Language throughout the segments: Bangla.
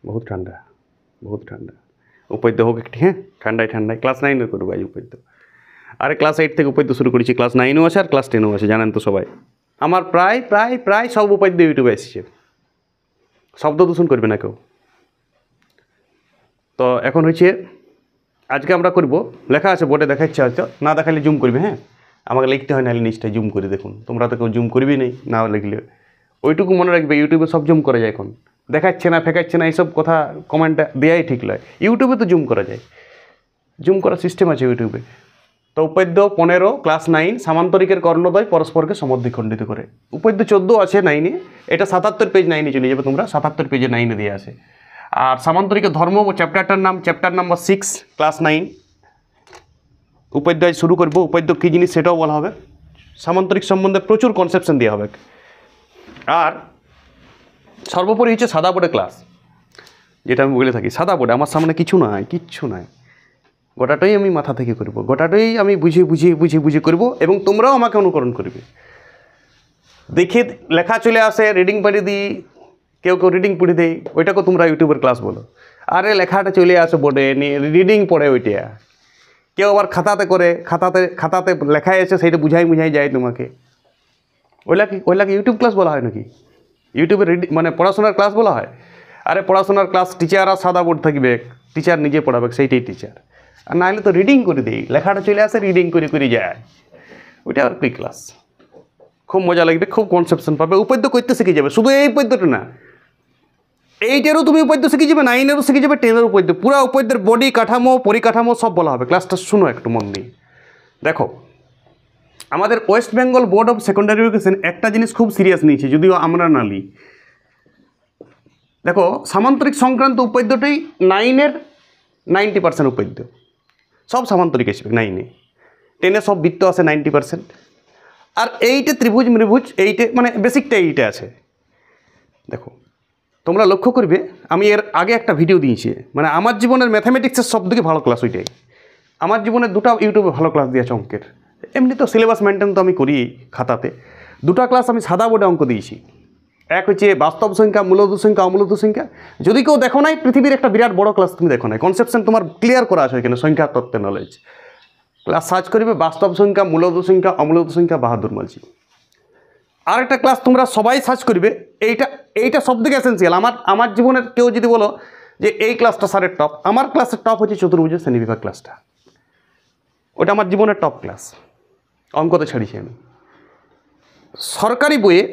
বহুত ঠান্ডা, বহুত ঠান্ডা। উপাদ্য হোক একটি, হ্যাঁ, ঠান্ডায় ঠান্ডায় ক্লাস 9 করবো আজ উপাদ্য। আরে ক্লাস 8 থেকে উপাদ্য শুরু করেছি, ক্লাস 9ও আছে আর ক্লাস 10ও আছে, জানেন তো সবাই। আমার প্রায় প্রায় প্রায় সব উপাদ্য ইউটিউবে এসেছে, শব্দ দূষণ করবে না কেউ। তো এখন হচ্ছে আজকে আমরা করব, লেখা আছে বোর্ডে, দেখাচ্ছে হয়তো, না দেখালে জুম করবে, হ্যাঁ, আমাকে লিখতে হয়, নাহলে নিচটায় জুম করে দেখুন। তোমরা তো কেউ জুম করবি নেই, না লিখলে। ওইটুকু মনে রাখবে, ইউটিউবে সব জুম করা যায় এখন, দেখাচ্ছে না ফেকাচ্ছে না এইসব কথা কমেন্টে দেওয়াই ঠিক নয়। ইউটিউবে তো জুম করা যায়, জুম করার সিস্টেম আছে ইউটিউবে। তো উপাদ্য 15 ক্লাস 9 সামান্তরিকের কর্ণদ্বয় পরস্পরকে সমদ্বিখণ্ডিত করে। উপাদ্য 14 আছে 9-এ, এটা 77 পেজ 9-এ চলে যাবে তোমরা, 77 পেজে 9-এ দিয়ে আছে। আর সামান্তরিকের ধর্ম চ্যাপ্টারটার নাম চ্যাপ্টার নাম্বার 6 ক্লাস 9। উপাদ্য শুরু করবো, উপাদ্য কী জিনিস সেটাও বলা হবে, সামান্তরিক সম্বন্ধে প্রচুর কনসেপশন দেওয়া হবে। আর সর্বোপরি হচ্ছে সাদা বোর্ডে ক্লাস, যেটা আমি বলে থাকি, সাদা বোর্ডে আমার সামনে কিছু নাই, কিচ্ছু নাই, গোটাটাই আমি মাথা থেকে করব, গোটাটাই আমি বুঝিয়ে বুঝিয়ে বুঝিয়ে বুঝিয়ে করব, এবং তোমরাও আমাকে অনুকরণ করবে। দেখে লেখা চলে আসে, রিডিং পড়ে দিই, কেউ কেউ রিডিং পড়ে দেয়, ওইটাকে তোমরা ইউটিউবের ক্লাস বলো। আরে লেখাটা চলে আসে বোর্ডে, নিয়ে রিডিং পড়ে ওইটা, কেউ আবার খাতাতে করে, খাতাতে লেখায় এসে সেইটা বুঝাই যায় তোমাকে, ওইলাকে ইউটিউব ক্লাস বলা হয় নাকি? ইউটিউবে মানে পড়াশোনার ক্লাস বলা হয়? আরে পড়াশোনার ক্লাস টিচার আর সাদা বোর্ড থাকবে, টিচার নিজে পড়াবে, সেইটাই টিচার। আর নাহলে তো রিডিং করে দিই, লেখাটা চলে আসে, রিডিং করে যায়, ওইটা আর কি ক্লাস। খুব মজা লাগবে, খুব কনসেপশন পাবে, উপাদ্য করতে শিখে যাবে। শুধু এই উপাদ্যটা না, 8-এরও তুমি উপাদ্য শিখে যাবে, 9-এরও শিখে যাবে, 10-এর উপাদ্য, পুরো উপাদ্যের বডি কাঠামো পরিকাঠামো সব বলা হবে। ক্লাসটা শুনো একটু মন দিয়ে। দেখো, আমাদের West Bengal board of secondary education একটা জিনিস খুব সিরিয়াস নিয়েছে, যদিও আমরা না নিই। দেখো, সামান্তরিক সংক্রান্ত উপাদ্যটাই 9-এর 90% উপাদ্য, সব সামান্তরিক আসবে 9-এ। 10-এ সব বৃত্ত আছে 90%, আর 8-এ ত্রিভুজ ত্রিভুজ, 8-এ মানে বেসিকটা 8-এ আছে। দেখো, তোমরা লক্ষ্য করবে, আমি এর আগে একটা ভিডিও দিয়েছি, মানে আমার জীবনের ম্যাথামেটিক্সের সব থেকে ভালো ক্লাস ওইটাই। আমার জীবনের দুটো ইউটিউবে ভালো ক্লাস দিয়েছে অঙ্কের, এমনি তো সিলেবাস মেনটেন তো আমি করি খাতাতে। দুটো ক্লাস আমি সাদা বোর্ডে অঙ্ক দিয়েছি, এক হচ্ছে বাস্তব সংখ্যা, মূলত সংখ্যা, অমূলত সংখ্যা। যদি কেউ দেখো নাই, পৃথিবীর একটা বিরাট বড় ক্লাস তুমি দেখো নাই, কনসেপশন তোমার ক্লিয়ার করা আছে এখানে, সংখ্যা তত্ত্বের নলেজ। ক্লাস সার্চ করবে বাস্তব সংখ্যা, মূলত সংখ্যা, অমূলত সংখ্যা, বাহাদুর মাঝি। আর একটা ক্লাস তোমরা সবাই সার্চ করবে, এইটা সব থেকে এসেন্সিয়াল। আমার জীবনের কেউ যদি বলো যে এই ক্লাসটা স্যারের টপ, আমার ক্লাসের টপ হচ্ছে চতুর্ভুজের শ্রেণীবিভাগ ক্লাসটা, ওটা আমার জীবনের টপ ক্লাস, অঙ্কতে ছাড়িয়েছি আমি। সরকারি বইয়ে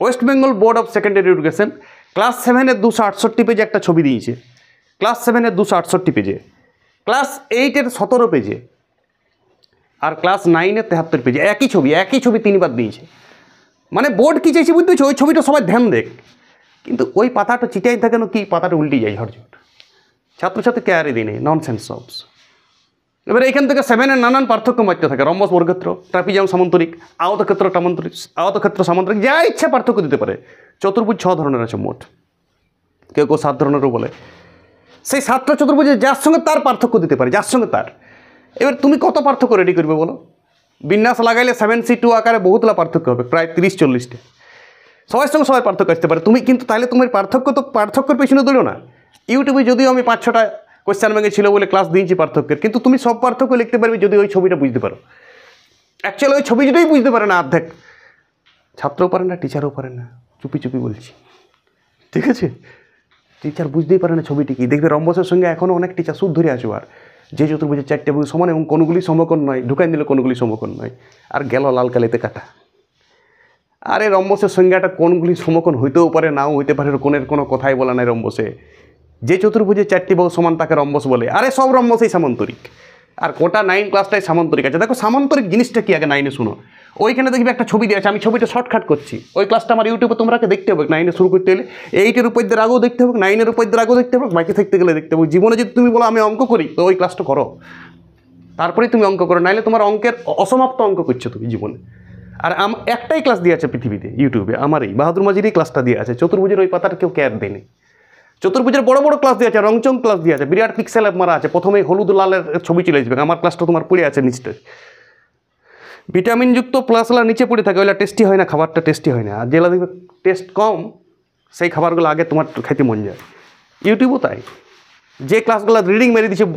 West Bengal board of secondary education class 7-এর 268 পেজে একটা ছবি দিয়েছে, ক্লাস 7-এর 268 পেজে, ক্লাস 8-এর 17 পেজে, আর ক্লাস 9-এর 73 পেজে। একই ছবি 3বার দিয়েছে। মানে বোর্ড কী চাইছে বুঝতে পারছো? ওই ছবিটা সবাই ধ্যান দেখ, কিন্তু ওই পাতাটা চিটাই থাকে না, কি পাতাটা উল্টে যায় ঝটঝট, ছাত্রছাত্রী কেয়ারে দিই নেই, ননসেন্স সবস। এবারে এখান থেকে 7-এর নানান পার্থক্য মাত্র থাকে, রম্বস বর্গক্ষেত্র, ট্রাপিজিয়াম সামান্তরিক, আয়তক্ষেত্র সামান্তরিক, যা ইচ্ছা পার্থক্য দিতে পারে। চতুর্ভুজ 6 ধরনের আছে মোট, কেউ 7 ধরনেরও বলে। সেই 7টা চতুর্ভুজে যার সঙ্গে তার পার্থক্য দিতে পারে, যার সঙ্গে তার। এবার তুমি কত পার্থক্য রেডি করবে বলো? বিন্যাস লাগাইলে 7C2 আকারে বহুতলা পার্থক্য হবে, প্রায় 30-40টা। সবার সঙ্গে সবাই পার্থক্য আসতে পারে। তুমি কিন্তু তাহলে তোমার পার্থক্যের পেছনে দিল না। ইউটিউবে যদিও আমি 5-6টা কোয়েশ্চেন ব্যাঙ্কে ছিল বলে ক্লাস দিয়েছি পার্থক্যের, কিন্তু তুমি সব পার্থক্য লিখতে পারবে যদি ওই ছবিটা বুঝতে পারো। অ্যাকচুয়ালি ওই ছবিটাই বুঝতে পারে না অর্ধেক, ছাত্রও পারে না, টিচারও পারে না, চুপি বলছি, ঠিক আছে? টিচার বুঝতেই পারে না ছবিটি কি। দেখবে রম্বসের সঙ্গে এখনও অনেক টিচার সুদ ধরে আসবে, আর যে চতুর্ভুজের 4টে ভুজ সমান এবং কোনগুলি সমকোণ নয়, ঢুকাই দিলে কোনগুলি সমকোণ নয়, আর গেল লাল কালিতে কাটা। আরে রম্বসের সংজ্ঞাটা কোনগুলি সমকোণ হইতেও পারে, নাও হইতে পারে, কোণের কোনো কথাই বলা নাই রম্বসে। যে চতুর্ভুজের 4টি বাহু সমান তাকে রম্বস বলে। আরে সব রম্বসই সামান্তরিক, আর কোটা 9 ক্লাসটাই সামান্তরিক আছে। দেখো সামান্তরিক জিনিসটা কি আগে 9-এ শুনো। ওইখানে দেখবি একটা ছবি দিয়ে আছে, আমি ছবিটা শর্টকাট করছি। ওই ক্লাসটা আমার ইউটিউবে তোমরাকে দেখতে হবে, 9-এ শুরু করতে হলে 8-এর উপাদ্যের আগেও দেখতে হবে, 9-এর উপাদ্যের আগেও দেখতে হবে, বাকি থাকতে গেলে দেখতে হবে। জীবনে যদি তুমি বলো আমি অঙ্ক করি, তো ওই ক্লাসটা করো, তারপরেই তুমি অঙ্ক করো, নাহলে তোমার অঙ্কের অসমাপ্ত অঙ্ক করছো তুমি জীবনে। আর একটাই ক্লাস দিয়ে আছে পৃথিবীতে ইউটিউবে, আমার এই বাহাদুর মাঝিরই ক্লাসটা দিয়ে আছে। চতুর্ভুজের ওই পাতাটা কেউ কেয়ার দেয়নি। চতুর্ভুজের বড় বড় ক্লাস দিয়ে আছে, রংচং ক্লাস দিয়ে আছে, বিরাট পিক্সেল মারা আছে, প্রথমে হলুদ লালের ছবি চলে আসবে। আমার ক্লাসটা তোমার পড়ে আছে নিচটা, ভিটামিনযুক্ত প্লাসলা নিচে পড়ে থাকে, ওইটা টেস্টি হয় না, খাবারটা টেস্টি হয় না। আর যেগুলো দেখবে টেস্ট কম, সেই খাবারগুলো আগে তোমার খেতে মন যায়। ইউটিউবও তাই। যে ক্লাসগুলো রিডিং মেরে দিচ্ছে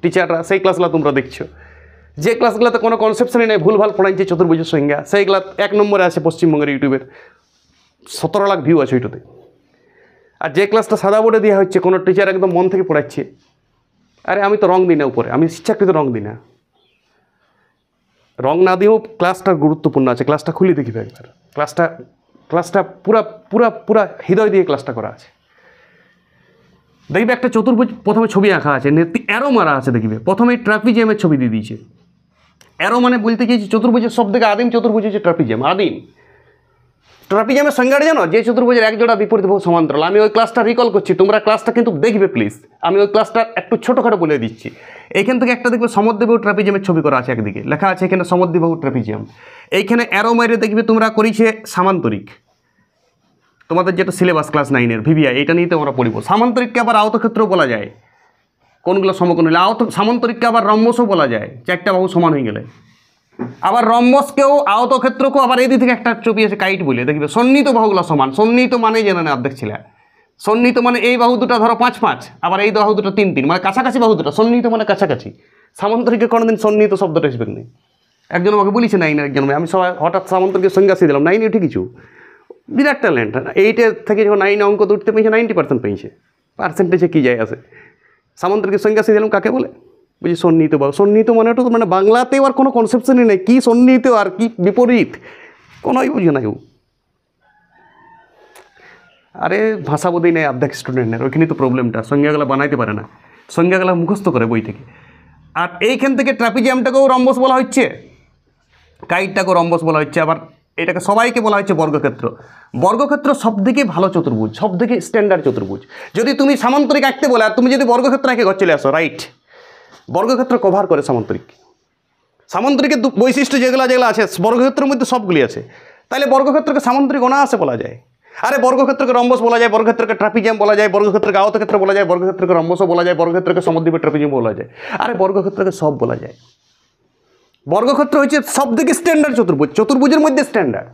টিচাররা, সেই ক্লাসগুলো তোমরা দেখছো। যে ক্লাসগুলোতে কোনো কনসেপশনই নেই, ভুলভাল পড়াইছে চতুর্ভুজের সংজ্ঞা, সেইগুলো 1 নম্বরে আছে পশ্চিমবঙ্গের ইউটিউবের, 17 লাখ ভিউ আছে ওইটাতে। আর যে ক্লাসটা সাদা বোর্ডে দেওয়া হচ্ছে, কোনো টিচার একদম মন থেকে পড়াচ্ছে, আরে আমি তো রং দিই না উপরে, আমি ইচ্ছাকৃত রং দিই না। রং না দিয়েও ক্লাসটা গুরুত্বপূর্ণ আছে, ক্লাসটা খুলে দেখিবে একবার। ক্লাসটা পুরা পুরা পুরা হৃদয় দিয়ে ক্লাসটা করা আছে। দেখবে একটা চতুর্ভুজ প্রথমে ছবি আঁকা আছে, অ্যারো মারা আছে, দেখবে প্রথমে ট্রাপিজিয়ামের ছবি দিয়ে দিয়েছে। অ্যারো মানে বলতে চাইছি চতুর্ভুজের সব থেকে আদিম চতুর্ভুজ হচ্ছে ট্রাপিজিয়াম, আদিম। ট্রাপিজিয়ামের সংজ্ঞাটা জানো? যে চতুর্ভুজের এক জোড়া বিপরীত বাহু সমান্তরাল। আমি ওই ক্লাসটা রিকল করছি, তোমরা ক্লাসটা কিন্তু দেখবে প্লিজ। আমি ওই ক্লাসটা একটু ছোটোখাটো বলে দিচ্ছি। এইখান থেকে একটা দেখবে সমদ্বিবাহু ট্রাপিজিয়ামের ছবি করা আছে, একদিকে লেখা আছে এখানে সমদ্বিবাহু ট্রাপিজিয়াম। এইখানে অ্যারো মাইরে দেখবে তোমরা করেছে সামান্তরিক, তোমাদের যেটা সিলেবাস ক্লাস 9-এর ভিভিআই, এটা নিয়ে তোমরা পড়িব। সামান্তরিককে আবার আয়তক্ষেত্রও বলা যায়, কোনগুলো সমকোণ হলে। সামান্তরিককে আবার রম্বসও বলা যায়, 4টা বাহু সমান হয়ে গেলে। আবার রম্বসকেও আয়তক্ষেত্রকেও আবার এই দিক থেকে একটা ছবি আছে কাইট বলে, দেখবে সন্নিহিত বাহুগুলো সমান। সন্নিহিত মানে জেনে না অর্ধেক ছিল। সন্নিহিত মানে এই বাহু দুটো ধরো 5-5, আবার এই বাহু দুটো 3-3, মানে কাছাকাছি বাহু দুটো। সন্নিহিত মানে কাছাকাছি। সামান্তরিকে কোনোদিন সন্নিহিত শব্দটা আসবে না। একজন আমাকে বলেছে 9-এর একজন, আমি সবাই হঠাৎ সামান্তরিকের সংজ্ঞা দিলাম। 9-এ উঠে কিছু বিরাট ট্যালেন্ট। 8-এর থেকে যখন 9 অঙ্ক উঠতে পেয়েছে 90% পেয়েছে, পার্সেন্টেজে কী যায় আছে। সামান্তরিকের সংজ্ঞা দিলাম কাকে বলে, বুঝি সন্নিহিত বাহু। সন্নিহিত মানে ওটা মানে বাংলাতেও আর কোনো কনসেপশনই নেই, কী সন্নিহিত আর কি বিপরীত কোনোই বুঝে নাই। আরে ভাষা বোধই নেই অর্ধেক স্টুডেন্টের, ওইখানে তো প্রবলেমটা। সংজ্ঞাগুলো বানাইতে পারে না, সংজ্ঞাগুলো মুখস্থ করে বই থেকে। আর এইখান থেকে ট্রাপিজিয়ামটাকেও রম্বস বলা হচ্ছে, কাইটটাকেও রম্বস বলা হচ্ছে, আবার এটাকে সবাইকে বলা হচ্ছে বর্গক্ষেত্র। বর্গক্ষেত্র সবথেকে ভালো চতুর্ভুজ, সবথেকে স্ট্যান্ডার্ড চতুর্ভুজ। যদি তুমি সামান্তরিক আঁকতে বলে আর তুমি যদি বর্গক্ষেত্র আঁকে ঘর চলে আসো, রাইট, বর্গক্ষেত্র কভার করে সামান্তরিক। সামান্তরিকের বৈশিষ্ট্য যেগুলো আছে বর্গক্ষেত্রের মধ্যে সবগুলি আছে, তাহলে বর্গক্ষেত্রকে সামান্তরিক অনায়াসে বলা যায়। আরে বর্গক্ষেত্রকে রম্বস বলা যায়, বর্গক্ষেত্রকে ট্রাপিজিয়াম বলা যায়, বর্গক্ষেত্রকে আয়তক্ষেত্র বলা যায়, বর্গক্ষেত্রকে রম্বসও বলা যায়, বর্গক্ষেত্রকে সমদ্বিবাহু ট্রাপিজিয়াম বলা যায়। আরে বর্গক্ষেত্রকে সব বলা যায়। বর্গক্ষেত্র হচ্ছে সব থেকে স্ট্যান্ডার্ড চতুর্ভুজ, চতুর্ভুজের মধ্যে স্ট্যান্ডার্ড।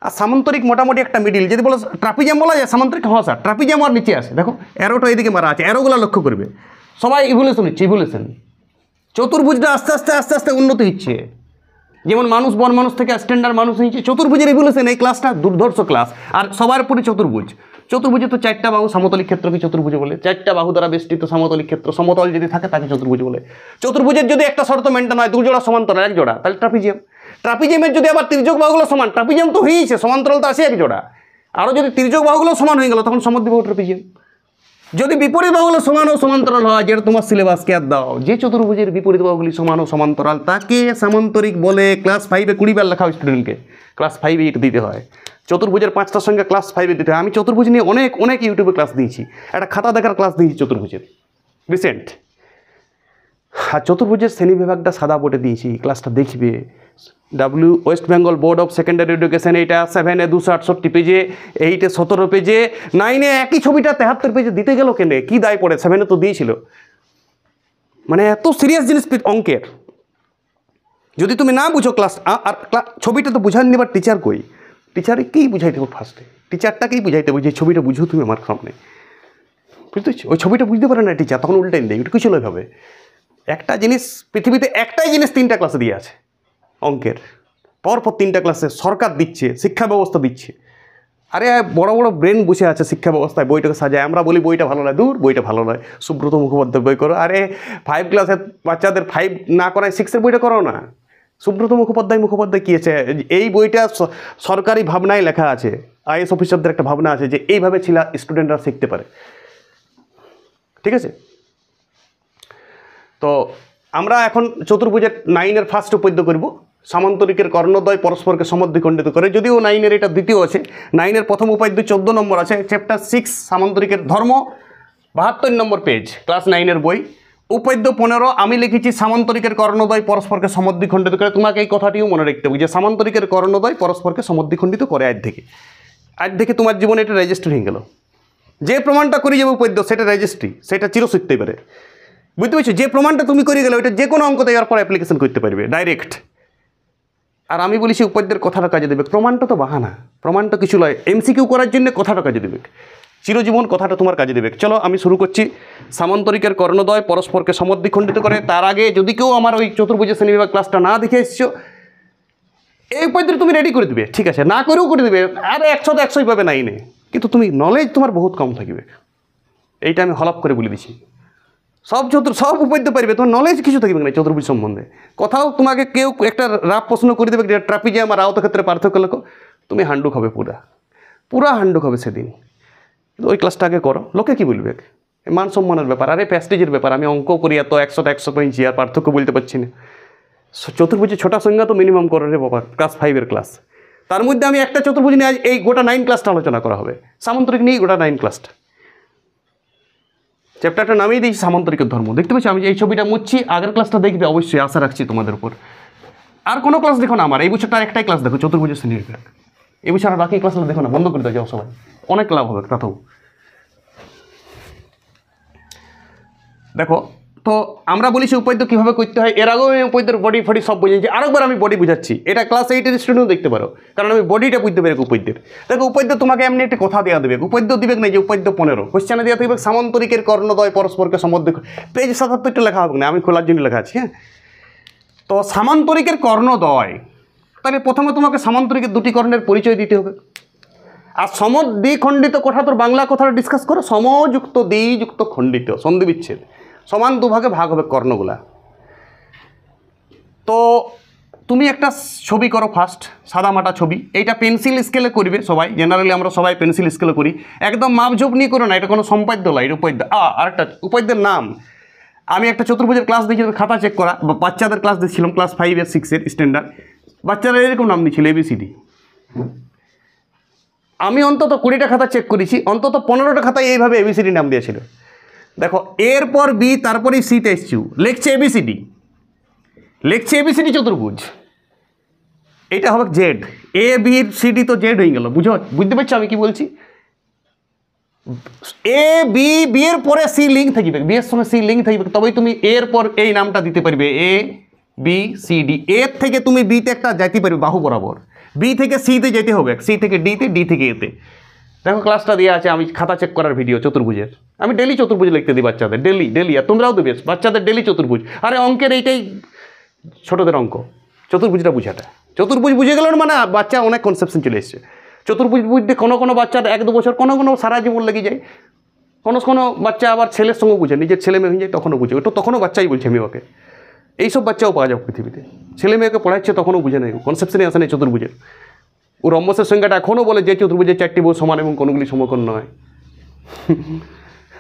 আর সামান্তরিক মোটামুটি একটা মিডিল। যদি বলো ট্রাপিজিয়াম বলা যায়, সামান্তরিক হ্যাঁ স্যার, ট্রাপিজিয়াম আর নিচে আছে, দেখো অ্যারোটা এদিকে মারা আছে, অ্যারোগুলো লক্ষ্য করবে। সবাই ইভলিউশন হচ্ছে, ইভলিউশন। চতুর্ভুজটা আস্তে আস্তে আস্তে আস্তে উন্নতি হচ্ছে। যেমন মানুষ বন মানুষ থেকে স্ট্যান্ডার্ড মানুষ হয়েছে, চতুর্ভুজের ইভলিউশন। এই ক্লাসটা দুর্ধর্ষ ক্লাস। আর সবার উপরে চতুর্ভুজ। চতুর্ভুজে তো 4টা বাহু, সমতলিক ক্ষেত্রকে চতুর্ভুজ বলে। 4টা বাহু দ্বারা বেষ্টিত সমতলিক ক্ষেত্র, সমতল যদি থাকে তাকে চতুর্ভুজ বলে। চতুর্ভুজের যদি একটা শর্ত মেনটেন হয়, 2 জোড়া সমান্তরাল 1 জোড়া, তাহলে ট্রাপিজিয়াম। ট্রাপিজিয়ামের যদি আবার তির্যক বাহুগুলো সমান, ট্রাপিজিয়াম তো হয়েছে, সমান্তরাল তো আছে 1 জোড়া, আরও যদি তির্যক বাহুগুলো সমান হয়ে গেল তখন সমদ্বিবাহু ট্রাপিজিয়াম। যদি বিপরীত বাহুগুলো সমান ও সমান্তরাল হয়, যেটা তোমার সিলেবাসকে আর দাও, যে চতুর্ভুজের বিপরীত বাহুগুলি সমান ও সমান্তরাল তাকে সামান্তরিক বলে। ক্লাস 5-এ 20 বার লেখা হয় স্টুডেন্টকে, ক্লাস 5-এ এটা দিতে হয়। চতুর্ভুজের 5টার সঙ্গে ক্লাস 5-এ দিতে হয়। আমি চতুর্ভুজ নিয়ে অনেক ইউটিউবে ক্লাস দিয়েছি, একটা খাতা দেখার ক্লাস দিয়েছি চতুর্ভুজের রিসেন্ট। আর চতুর্ভুজের শ্রেণীবিভাগটা সাদা বোর্ডে দিয়েছি, ক্লাসটা দেখবে। West Bengal board of secondary education, এইটা 7-এ 268 পেজে, 8-এ 17 পেজে, 9-এ একই ছবিটা 73 পেজে দিতে গেল কেন? কি দায় পড়ে? 7-এ তো দিয়েছিল। মানে এত সিরিয়াস জিনিস অঙ্কের, যদি তুমি না বুঝো ক্লাস আর ছবিটা তো বুঝান নিবার টিচার কই? টিচারকেই বুঝাইতে হবে ফার্স্টে, টিচারটাকেই বুঝাইতে হবে যে ছবিটা বুঝো তুমি আমার সামনে, বুঝতে পারছি? ওই ছবিটা বুঝতে পারে না টিচার, তখন উল্টাই দেয়। ওটা কিছু ভাবে একটা জিনিস পৃথিবীতে একটাই জিনিস 3টা ক্লাসে দিয়ে আছে অঙ্কের, পরপর 3টা ক্লাসে সরকার দিচ্ছে, শিক্ষা ব্যবস্থা দিচ্ছে। আরে বড় বড় ব্রেন বসে আছে শিক্ষা ব্যবস্থায়, বইটাকে সাজায়। আমরা বলি বইটা ভালো নয়, দূর বইটা ভালো নয়, সুব্রত মুখোপাধ্যায় বই করো। আরে 5 ক্লাসের বাচ্চাদের 5 না করায় 6-এর বইটা করো না। সুব্রত মুখোপাধ্যায় কী আছে? এই বইটা সরকারি ভাবনায় লেখা আছে, আইএস অফিসারদের একটা ভাবনা আছে যে এইভাবে স্টুডেন্টরা শিখতে পারে। ঠিক আছে, তো আমরা এখন চতুর্ভুজের 9-এর ফার্স্ট উপপাদ্য করব। সামান্তরিকের কর্ণদ্বয় পরস্পরকে সমদ্বিখণ্ডিত করে। যদিও 9-এর এটা দ্বিতীয় আছে, 9-এর প্রথম উপাদ্য 14 নম্বর আছে, চ্যাপ্টার 6 সামান্তরিকের ধর্ম, 72 নম্বর পেজ, ক্লাস 9-এর বই। উপাদ্য 15 আমি লিখেছি সামান্তরিকের কর্ণদ্বয় পরস্পরকে সমদ্বিখণ্ডিত করে। তোমাকে এই কথাটিও মনে রাখতে হবে যে সামান্তরিকের কর্ণদ্বয় পরস্পরকে সমদ্বিখণ্ডিত করে। আজ থেকে তোমার জীবনে এটা রেজিস্ট্রি হয়ে গেল। যে প্রমাণটা করে যাবে উপাদ্য সেটা রেজিস্ট্রি, সেটা চিরসত্যি পারে। বুঝতে পারছো? যে প্রমাণটা তুমি করে গেলে ওইটা যে কোনো অঙ্কতে এর পর অ্যাপ্লিকেশন করতে পারবে ডাইরেক্ট। আর আমি বলেছি উপাদ্যের কথাটা কাজে দেবে, প্রমাণটা তো বাহানা, প্রমাণটা কিছু নয়, এমসিকিউ করার জন্য কথাটা কাজে দেবে। চিরজীবন কথাটা তোমার কাজে দেবে। চলো আমি শুরু করছি। সামান্তরিকের কর্ণদ্বয় পরস্পরকে সমদ্বিখণ্ডিত করে। তার আগে যদি কেউ আমার ওই চতুর্ভুজের শ্রেণীবিভাগ ক্লাসটা না দেখে এসছো, এই উপপাদ্য তুমি রেডি করে দিবে, ঠিক আছে, না করেও করে দেবে, আর 100 পাবে নাইনে, কিন্তু তুমি নলেজ তোমার বহুত কম থাকবে। এইটা আমি হলপ করে বলে দিচ্ছি। সব উপপাদ্য পারবে, তোমার নলেজ কিছু থাকবে না চতুর্ভুজ সম্বন্ধে। কোথাও তোমাকে কেউ একটা রাফ প্রশ্ন করে দেবে, ট্রাপিজিয়াম আর আয়তক্ষেত্রের পার্থক্য লেখো, তুমি হান্ডুক হবে, পুরা হান্ডুক হবে সেদিন। ওই ক্লাসটা আগে করো, লোকে কি বলবে, মান সম্মানের ব্যাপার, আরে প্যাস্টেজের ব্যাপার। আমি অঙ্ক করি এত 100 পেয়েছি আর পার্থক্য বলতে পারছি না। চতুর্ভুজের ছোটা সংজ্ঞা তো মিনিমাম করো রে বাবা, ক্লাস 5-এর ক্লাস। তার মধ্যে আমি একটা চতুর্ভুজ নিয়ে আজ এই গোটা 9 ক্লাসটা আলোচনা করা হবে, সামান্তরিক নিয়ে গোটা 9 ক্লাসটা। চ্যাপ্টারটা নামিয়ে দিয়েছি সামান্তরিকের ধর্ম। দেখতে পাচ্ছি আমি এই ছবিটা মুচ্ছি, আগের ক্লাসটা দেখবে অবশ্যই, আশা রাখছি তোমাদের উপর। আর কোনো ক্লাস দেখো না আমার, এই বছরটা একটাই ক্লাস দেখো, চতুর্ভুজের শ্রেণীবিভাগ। এই বছর আর বাকি ক্লাসগুলো দেখো না, বন্ধ করে দাও, যাও সবাই, অনেক লাভ হবে তাতেও। দেখো তো আমরা বলেছি উপপাদ্য কীভাবে করতে হয়, এর আগেও আমি উপপাদ্যের বডি ফডি সব বুঝেছি, আরেকবার আমি বডি বুঝাচ্ছি। এটা ক্লাস 8-এর স্টুডেন্টও দেখতে পারো, কারণ আমি বডিটা বুঝতে পারি উপপাদ্যের। দেখো উপপাদ্য তোমাকে এমনি একটা কথা দেওয়া দেবে, উপপাদ্য দিবে না যে উপপাদ্য 15 কোশ্চেনে দেওয়া থাকবে সামান্তরিকের কর্ণদ্বয় পরস্পরকে সমদ্বিখ, পেজ 77টা লেখা হবে না, আমি খোলার জন্য লেখা আছে। হ্যাঁ, তো সামান্তরিকের কর্ণদ্বয়, তাহলে প্রথমে তোমাকে সামান্তরিকের দুটি কর্ণের পরিচয় দিতে হবে। আর সমদ্বিখণ্ডিত কথা, তোর বাংলা কথাটা ডিসকাস করো, সমযুক্ত দ্বিযুক্ত খণ্ডিত, সন্ধি বিচ্ছেদ, সমান দুভাগে ভাগ হবে কর্ণগুলা। তো তুমি একটা ছবি করো ফার্স্ট, সাদামাটা ছবি, এইটা পেন্সিল স্কেলে করবে সবাই, জেনারেলি আমরা সবাই পেন্সিল স্কেলে করি, একদম মাপঝোপ নিয়ে করো না, এটা কোনো সম্পাদ্য নয়, এটা উপাদ্য। আরেকটা উপাদ্যের নাম, আমি একটা চতুর্ভুজের ক্লাস দিয়েছি, খাতা চেক করা, বাচ্চাদের ক্লাস দিচ্ছিলাম, ক্লাস 5 আর 6-এর স্ট্যান্ডার্ড, বাচ্চারা এরকম নাম দিচ্ছিল ABCD। আমি অন্তত 20টা খাতা চেক করেছি, অন্তত 15টা খাতায় এইভাবে ABCD নাম দিয়েছিল। দেখো এরপর বি, তারপরে সিতে এসছি, লিখছে ABCD চতুর্ভুজ, এইটা হবে জেড, ABCD তো জেড হয়ে গেল, বুঝতে পারছো আমি কি বলছি? বি এর পরে সি লিঙ্ক থাকবে, বি এর সঙ্গে সি লিঙ্ক থাকবে, তবেই তুমি এর পর এই নামটা দিতে পারবে, ABCD। এর থেকে তুমি বিতে একটা যাইতে পারবে বাহু বরাবর, বি থেকে সিতে যেতে হবে, সি থেকে ডিতে, ডি থেকে এতে। দেখো ক্লাসটা দেওয়া আছে, আমি খাতা চেক করার ভিডিও চতুর্ভুজের, আমি ডেলি চতুর্ভুজ লিখতে দিই বাচ্চাদের, ডেলি, আর তোমরাও দেবে বাচ্চাদের ডেলি চতুর্ভুজ। আরে অঙ্কের এইটাই ছোটদের অঙ্ক, চতুর্ভুজটা বুঝাটা, চতুর্ভুজ বুঝে গেল মানে বাচ্চা অনেক কনসেপশন চলে এসছে। চতুর্ভুজ বুঝতে কোনো বাচ্চার 1-2 বছর, কোনো সারা জীবন লেগে যায়, কোনো বাচ্চা আবার ছেলের সঙ্গে বুঝে, নিজের ছেলে মেয়ে হয়ে যায় তখনও বুঝে, ওটা তখনও বাচ্চাই বলছে আমি ওকে, এইসব বাচ্চাও পাওয়া যাবে পৃথিবীতে, ছেলে মেয়েকে পড়াচ্ছে তখনও বুঝে নেই, কনসেপশনে আসে নেই চতুর্ভুজের। ও রম্বসের সংখ্যাটা এখনও বলে যে চতুর্ভুজের 4টি বাহু সমান এবং কোনগুলি সমকোণ নয়।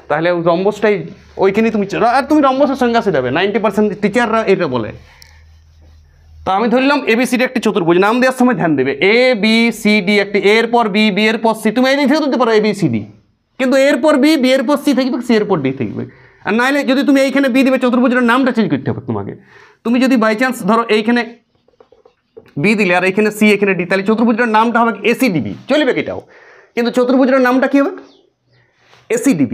তাহলে রম্বসটাই ওইখানে তুমি, আর তুমি রম্বসের সংজ্ঞা শেখাবে, 90% টিচাররা এটা বলে। তো আমি ধরলাম ABCD একটি চতুর্ভুজ, নাম দেওয়ার সময় ধ্যান দেবে, ABCD একটি, এর পর বি, বি এর পর সি, তুমি এই দিক থেকে দিতে পারো ABCD, কিন্তু এর পর বি, বি এর পর সি থাকবে, সি এর পর ডি থাকবে। আর নাহলে যদি তুমি এইখানে বি দিবে, চতুর্ভুজের নামটা চেঞ্জ করতে হবে তোমাকে। তুমি যদি বাই চান্স ধরো এইখানে বি দিলে আর এইখানে সি, এখানে ডি, তাহলে চতুর্ভুজের নামটা হবে ACDB, চলবে এটাও, কিন্তু চতুর্ভুজের নামটা কী হবে? ACDB।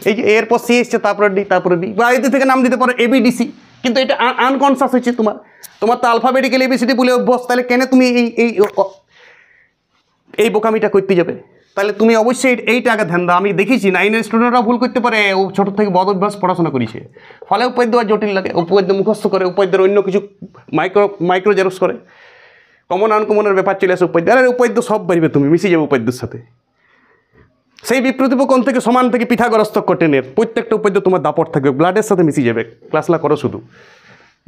এই যে এর পর সি এসছে, তারপরে ডি, তারপরে বি, বা এদের থেকে নাম দিতে পারো ABDC, কিন্তু এটা আনকনসাস হচ্ছে তোমার তো আলফাবেটিক্যাল ABCD বলে অভ্যাস, তাহলে কেন তুমি এই বোকামিটা করতে যাবে? তাহলে তুমি অবশ্যই এইটা আগে ধ্যান দাও। আমি দেখেছি 9-এর স্টুডেন্টরা ভুল করতে পারে, ও ছোটো থেকে বদ অভ্যাস পড়াশোনা করেছে, ফলে উপাদ্য আর জটিল লাগে, উপাদ্য মুখস্থ করে, উপাদ্যের অন্য কিছু মাইক্রো জেরক্স করে, কমন আনকমনের ব্যাপার চলে আসে উপাদ্য, আর উপাদ্য সব পারবে, তুমি মিশে যাবে উপাদ্যের সাথে। সেই বিপ্রতিপকোণ থেকে সমান থেকে পিথাগোরাস টেনের প্রত্যেকটা উপাদ্য তোমার দাপট থাকবে, ব্লাডের সাথে মিশে যাবে, ক্লাসলা করো শুধু।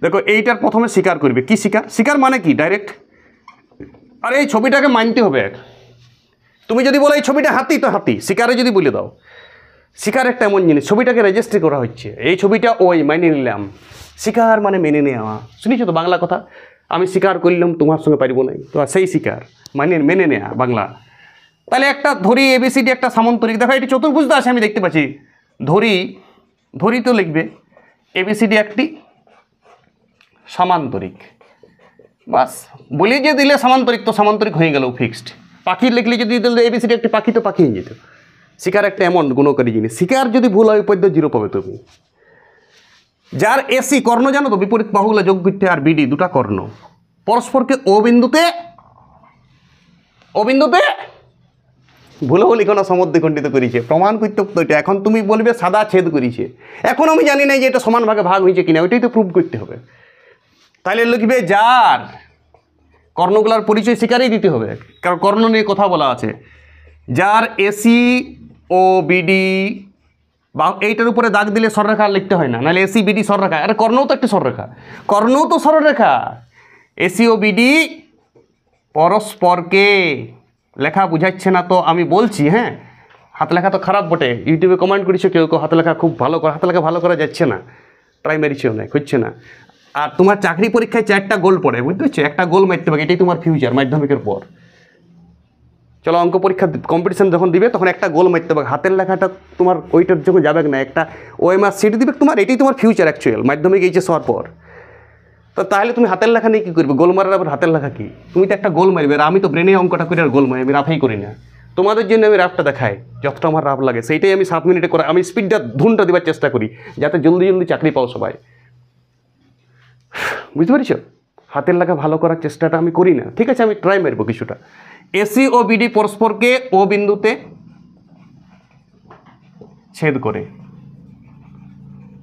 দেখো এইটার প্রথমে স্বীকার করবে, কি স্বীকার মানে কি? ডাইরেক্ট, আর এই ছবিটাকে মানতে হবে। তুমি যদি বলো এই ছবিটা হাতি, তো হাতি, স্বীকারে যদি বলে দাও, স্বীকার একটা এমন জিনিস, ছবিটাকে রেজিস্ট্রি করা হচ্ছে, এই ছবিটা ওই মাইনে নিলাম, স্বীকার মানে মেনে নেওয়া, শুনেছো তো বাংলা কথা, আমি স্বীকার করলাম তোমার সঙ্গে পারিব না, তো সেই স্বীকার মানে মেনে নেওয়া বাংলা। তাহলে একটা ধরি ABCD একটা সামান্তরিক, দেখো এটি চতুর্ভুজ আছে আমি দেখতে পাচ্ছি, ধরি তো লিখবে ABCD একটি সামান্তরিক, বাস বলি যে দিলে সামান্তরিক, তো সামান্তরিক হয়ে গেল ফিক্সড। পাখি লিখলে যদি দিলে ABCD একটি পাখি, তো পাখি হয়ে যেত। শিকার একটা এমন গুণকারী জিনিস, শিকার যদি ভুল হয় উপাদ্য 0 পাবে তুমি। যার AC কর্ণ জানো তো, বিপরীত বাহুগুলো যোগ করতে, আর BD দুটা কর্ণ পরস্পরকে ও বিন্দুতে ভুলো লিখনো সমদ্বিখণ্ডিত করেছে, প্রমাণ করতে তো এটা। এখন তুমি বলবে সাদা ছেদ করেছে, এখন আমি জানি না যে এটা সমান ভাগে ভাগ হয়েছে কিনা, ওইটাই তো প্রুভ করতে হবে। তাহলে লিখবে যার কর্ণগুলার পরিচয় শিকারেই দিতে হবে, কারণ কর্ণ নিয়ে কথা বলা আছে। যার এসি ও বিডি, বা এইটার উপরে দাগ দিলে সরলরেখা লিখতে হয় না, নাহলে এসি বিডি সরলরেখা। আরে কর্ণও তো একটা সরলরেখা, কর্ণও তো সরলরেখা। এসি ও বিডি পরস্পরকে, লেখা বুঝাচ্ছে না তো আমি বলছি, হ্যাঁ। হাত লেখা তো খারাপ বটে, ইউটিউবে কমেন্ট করেছো কেউ কেউ হাত লেখা খুব ভালো করে, হাত লেখা ভালো করা যাচ্ছে না, প্রাইমারি চেয়েও নাই, হচ্ছে না। আর তোমার চাকরি পরীক্ষায় 4টা গোল পড়ে, বুঝতে পারছো, একটা গোল মারতে হবে, এটাই তোমার ফিউচার মাধ্যমিকের পর। চলো অঙ্ক পরীক্ষা কম্পিটিশন যখন দিবে তখন একটা গোল মারতে হবে, হাতের লেখাটা তোমার ওইটার যখন যাবে না, একটা ওএমআর সিট দিবে তোমার, এটাই তোমার ফিউচার অ্যাকচুয়াল মাধ্যমিক এইচএস হওয়ার পর। তো তাহলে তুমি হাতের লেখা নিয়ে কী করবে? গোল মারার আবার হাতের লেখা কি? তুমি তো একটা গোল মারবে, আর আমি তো ব্রেনে অঙ্কটা করে আর গোল মারি, আমি রাফেই করি না। তোমাদের জন্য আমি রাফটা দেখাই, যতটা আমার রাফ লাগে সেইটাই আমি 7 মিনিটে করে, আমি স্পিডটা ধুনটা দেওয়ার চেষ্টা করি যাতে জলদি জলদি চাকরি পাও সবাই, বুঝতে পারছ? হাতের লেখা ভালো করার চেষ্টাটা আমি করি না, ঠিক আছে, আমি ট্রাই মারবো কিছুটা। এসি ও বিডি পরস্পরকে ও বিন্দুতে ছেদ করে,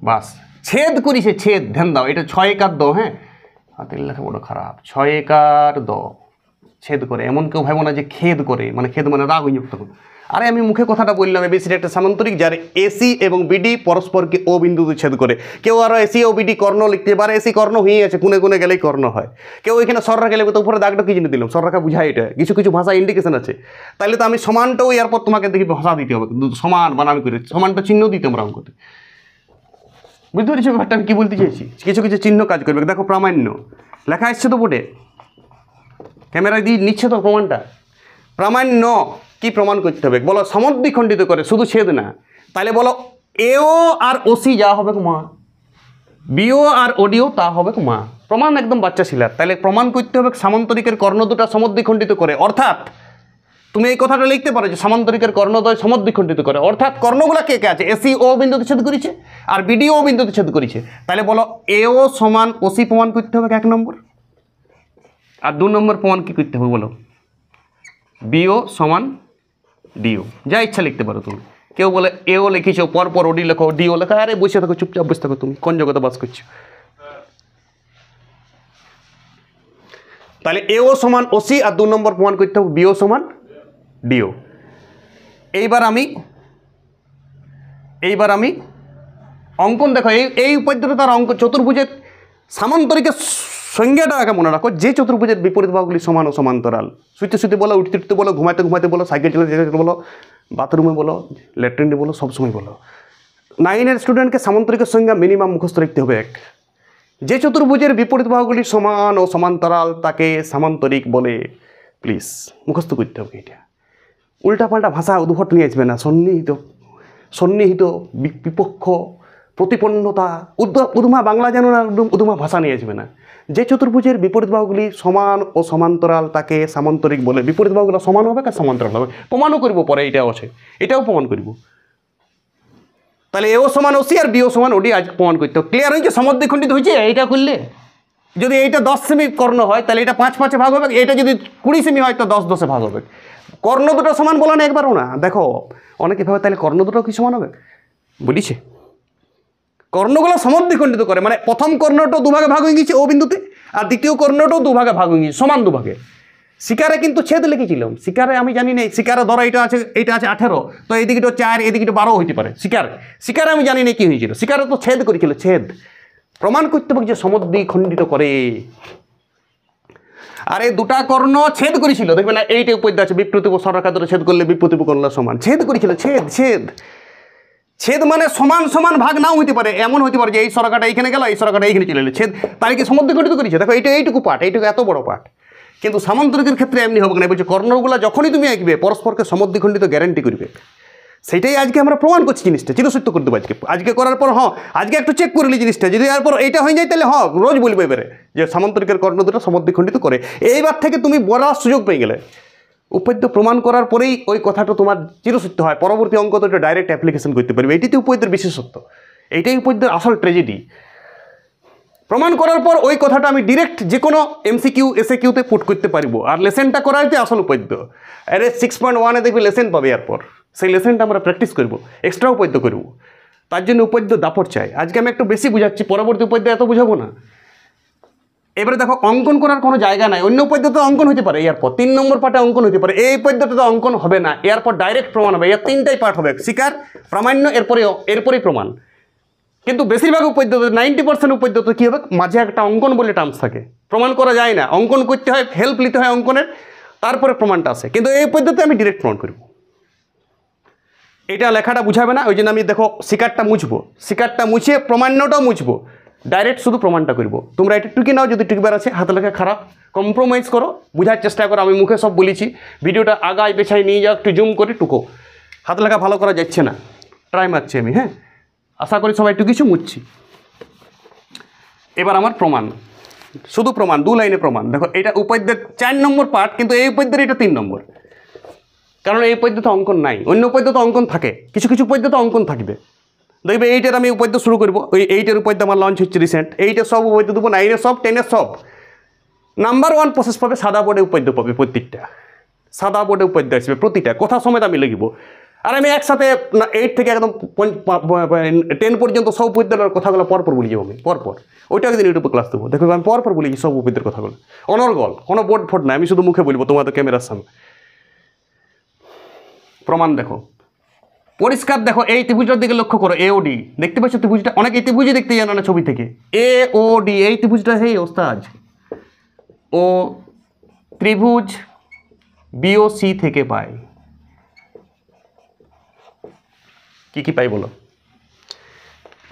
বাস ছেদ করিছে, ছেদ, ধ্যান দাও, এটা 6 একার দ, হ্যাঁ, হাতের লেখা বড় খারাপ, 6 একার দ, ছেদ করে। এমন কেউ ভাবো না যে খেদ করে, মানে খেদ মানে রাগ হয়ে তখন। আরে আমি মুখে কথাটা বললাম, এবিসির একটা সামান্তরিক যার এসি এবং বিডি পরস্পরকে ও বিন্দুতে ছেদ করে। কেউ আরও এসি ও বিডি কর্ণ লিখতে পারে, এসি কর্ণ হয়ে আছে, কোনে কোনে গেলেই কর্ণ হয়। কেউ এখানে সররেখা গেলে তো উপরে দাগটা কি জন্য দিলাম, সররেখা বুঝায়, এটা কিছু কিছু ভাষা ইন্ডিকেশন আছে। তাহলে তো আমি সমানটাও এরপর তোমাকে দেখি ভাষা দিতে হবে, সমান বানান করে সমানটা চিহ্ন দিতে আমরা অঙ্কতে, বুঝতে পেরেছি ব্যাপারটা আমি কী বলতে চাইছি? কিছু কিছু চিহ্ন কাজ করবে। দেখো প্রামাণ্য লেখা আসছে তো বোর্ডে, ক্যামেরায় দিয়ে নিচ্ছে তো প্রমাণটা। প্রামাণ্য কি প্রমাণ করতে হবে বলো? সমদ্বিখণ্ডিত করে, শুধু ছেদ না। তাহলে বলো এও আর ওসি যা হবে মা, বিও আর ওডিও তা হবে মা। প্রমাণ একদম বাচ্চা ছিলার। তাহলে প্রমাণ করতে হবে সামান্তরিকের কর্ণ দুটা সমদ্বিখণ্ডিত করে, অর্থাৎ তুমি এই কথাটা লিখতে পারো যে সামান্তরিকের কর্ণদ্বয় সমদ্বিখণ্ডিত করে, অর্থাৎ কর্ণগুলো কে কে আছে? এসি ও বিন্দুতে ছেদ করেছে আর বিডি ও বিন্দুতে ছেদ করেছে। তাহলে বলো এও সমান ওসি প্রমাণ করতে হবে 1 নম্বর, আর 2 নম্বর প্রমাণ কি করতে হবে বলো? বিও সমান ডিও, যা ইচ্ছা লিখতে পারো তুমি। কেউ বলে এও লিখেছো পরপর ওডি লেখো, ডিও লেখো, আরে বসে থাকো, চুপচাপ বসে থাকো, তুমি কোন জগতে বাস করছো? তাহলে এও সমান ওসি, আর 2 নম্বর প্রমাণ করতে হবে বিও সমান ডিও। এইবার আমি অঙ্কন দেখো, এই পদ্ধতি তার অঙ্ক চতুর্ভুজের সামান্তরিকের সংজ্ঞাটা আগে মনে রাখো, যে চতুর্ভুজের বিপরীত বাহুগুলি সমান ও সমান্তরাল। শুইতে শুইতে বলো, উঠতে উঠতে বলো, ঘুমাতে ঘুমাতে বলো, সাইকেল চালাতে বলো, বাথরুমে বলো, ল্যাট্রিনে বলো, সবসময় বলো। 9-এর স্টুডেন্টকে সামান্তরিকের সংজ্ঞা মিনিমাম মুখস্থ রাখতে হবে 1। যে চতুর্ভুজের বিপরীত বাহুগুলি সমান ও সমান্তরাল তাকে সামান্তরিক বলে, প্লিজ মুখস্থ করতে হবে এটা। উল্টাপাল্টা ভাষা উদ্ভট নিয়ে আসবে না, সন্নিহিত, বিপক্ষ, প্রতিপন্নতা, উদুমা বাংলা জানো না, উদুমা ভাষা নিয়ে আসবে না। যে চতুর্ভুজের বিপরীত বাহুগুলি সমান ও সমান্তরাল তাকে সামান্তরিক বলে। বিপরীত বাহুগুলো সমান হবে আর সমান্তরাল হবে, প্রমাণও করবো পরে, এটাও আছে, এটাও প্রমাণ করব। তাহলে এও সমান ওসি আর বিও সমান ওডি আজ প্রমাণ করতে হবে। ক্লিয়ার হয়েছে? সমদ্বিখণ্ডিত হয়েছে। এইটা করলে যদি এইটা 10 সেমি কর্ণ হয় তাহলে এটা 5-5 ভাগ হবে, এটা যদি 20 সেমি হয় তো 10-10 ভাগ হবে। কর্ণ দুটো সমান বলা না একবারও না। দেখো অনেকে ভাবে তাহলে কর্ণ দুটো কি সমান হবে, বলিছে কর্ণগুলো সমদ্বিখণ্ডিত করে, মানে প্রথম কর্ণটাও 2 ভাগে ভাগ হয়ে গেছে ও বিন্দুতে, আর দ্বিতীয় কর্ণটাও 2 ভাগে ভাগ হয়ে গেছে, সমান 2 ভাগে। শিকারে কিন্তু ছেদ লিখেছিলাম, শিকারে আমি জানি না, শিকারে ধরো এটা আছে 18, তো এইদিকে 4, এদিকে 12 হইতে পারে। শিকারে আমি জানি না কি হয়েছিল, শিকারে তো ছেদ করেছিল, ছেদ প্রমাণ করতে হবে যে সমদ্বিখণ্ডিত করে। আরে 2টা কর্ণ ছেদ করেছিল, দেখবে না এইটা উপদ্য আছে, বিপ্রতিপ সরলরেখা ধরে ছেদ করলে বিপ্রতিপ কর্ণ সমান, ছেদ করেছিল, ছেদ মানে সমান সমান ভাগ নাও হইতে পারে, এমন হইতে পারে যে এই সরলরেখাটা এইখানে গেল, এই সরলরেখাটা এইখানে চলে এলো, ছেদ তাহলে কি সমদ্বিখণ্ডিত করেছে। দেখো এইটুকু পার্ট, এইটুকু এত বড় পার্ট। কিন্তু সামান্তরিকের ক্ষেত্রে এমনি হবে না, বলছে কর্ণগুলো যখনই তুমি আঁকবে পরস্পরকে সমদ্বিখণ্ডিত গ্যারান্টি করবে। সেটাই আজকে আমরা প্রমাণ করছি, জিনিসটা চিরসত্য করে দেবো আজকে করার পর। আজকে একটু চেক করলি জিনিসটা, যদি এরপর এইটা হয়ে যায় তাহলে রোজ বলবে এবারে যে সামান্তরিকের কর্ণ দুটো সমদ্বিখণ্ডিত করে। এইবার থেকে তুমি বলার সুযোগ পেয়ে গেলে, উপপাদ্য প্রমাণ করার পরেই ওই কথাটা তোমার চিরসত্য হয়। পরবর্তী অঙ্ক তো এটা ডাইরেক্ট অ্যাপ্লিকেশন করতে পারবে। এটিতে উপপাদ্যের বিশেষত্ব, এইটাই উপপাদ্যের আসল ট্র্যাজেডি। প্রমাণ করার পর ওই কথাটা আমি ডিরেক্ট যে কোনো এমসিকিউ এসএকিউতে পুট করতে পারবো। আর লেসেনটা করাইতে আসল উপাদ্য। আরে 6.1-এ দেখবে লেসেন পাবে, এরপর সেই লেসেনটা আমরা প্র্যাকটিস করবো, এক্সট্রা উপাদ্য করবো। তার জন্য উপাদ্য দাপট চাই। আজকে আমি একটু বেশি বুঝাচ্ছি, পরবর্তী উপাদ্য এত বুঝাবো না। এবারে দেখো, অঙ্কন করার কোনো জায়গা নাই। অন্য পদ্ধতিতে অঙ্কন হতে পারে, এরপর 3 নম্বর পার্টে অঙ্কন হতে পারে। এই পদ্ধতিতে অঙ্কন হবে না, এরপর ডাইরেক্ট প্রমাণ হবে। এর 3টাই পার্ট হবে, স্বীকার, প্রামাণ্য, এরপরেই প্রমাণ। কিন্তু বেশিরভাগ উপদ্যতে 90% উপদ্যতে কী হবে, মাঝে একটা অঙ্কন বলে টার্মস থাকে, প্রমাণ করা যায় না, অঙ্কন করতে হয়, হেল্প নিতে হয় অঙ্কনের, তারপরে প্রমাণটা আসে। কিন্তু এই পদ্ধতিতে আমি ডিরেক্ট প্রমাণ করব। এটা লেখাটা বুঝাবে না, ওই জন্য আমি দেখো স্বীকারটা মুছবো, স্বীকারটা মুছিয়ে প্রমাণ্যটাও মুছবো, ডাইরেক্ট শুধু প্রমাণটা করবো। তোমরা এটা টুকি নাও যদি টুকবার আছে, হাতে লেখা খারাপ, কম্প্রোমাইজ করো, বোঝার চেষ্টা করো। আমি মুখে সব বলেছি, ভিডিওটা আগায় পেছায় নিয়ে যাও, একটু জুম করে টুকো। হাতে লেখা ভালো করা যাচ্ছে না, ট্রাই মারছি আমি। হ্যাঁ, আশা করি সবাই একটু কিছু মুছছি। এবার আমার প্রমাণ, শুধু প্রমাণ, 2 লাইনে প্রমাণ। দেখো, এটা উপাদ্যের 4 নম্বর পার্ট, কিন্তু এই উপাদ্যের এটা 3 নম্বর, কারণ এই পদ্ধতিতে অঙ্কন নাই। অন্য পদ্ধতিতে অঙ্কন থাকে, কিছু কিছু পদ্ধতিতে অঙ্কন থাকবে। দেখবে 8-এর আমি উপাদ্য শুরু করবো, ওই 8-এর উপাদ্য আমার লঞ্চ হচ্ছে রিসেন্ট। 8-এর সব উপাদ্য দেবো, 9-এর সব, 10-এর সব। নাম্বার 1 প্রসেস পাবে, সাদা বোর্ডে উপাদ্য পাবে, প্রত্যেকটা সাদা বোর্ডে উপাদ্য আসবে, প্রতিটা কথা সমেত আমি লিখব। আর আমি একসাথে 8 থেকে একদম 10 পর্যন্ত সব উপাদ্যের কথাগুলো পরপর বলে যাবো আমি, পরপর। ওইটা একদিন ইউটিউবে ক্লাস দেবো, দেখো আমি পরপর বলেছি সব উপাদ্যের কথাগুলো, অনর্গল, কোনো বোর্ড ফোর্ড নাই, আমি শুধু মুখে বলবো তোমাদের ক্যামেরার সামনে। প্রমাণ দেখো, পরিষ্কার দেখো, এই ত্রিভুজটার দিকে লক্ষ্য করো, AOD দেখতে পাচ্ছ ত্রিভুজটা? অনেক এই ত্রিভুজই দেখতে জানো না ছবি থেকে। AOD এই ত্রিভুজটা, হেই ওস্তাদ, ও ত্রিভুজ BOC থেকে পাই কি কি পাই বলো?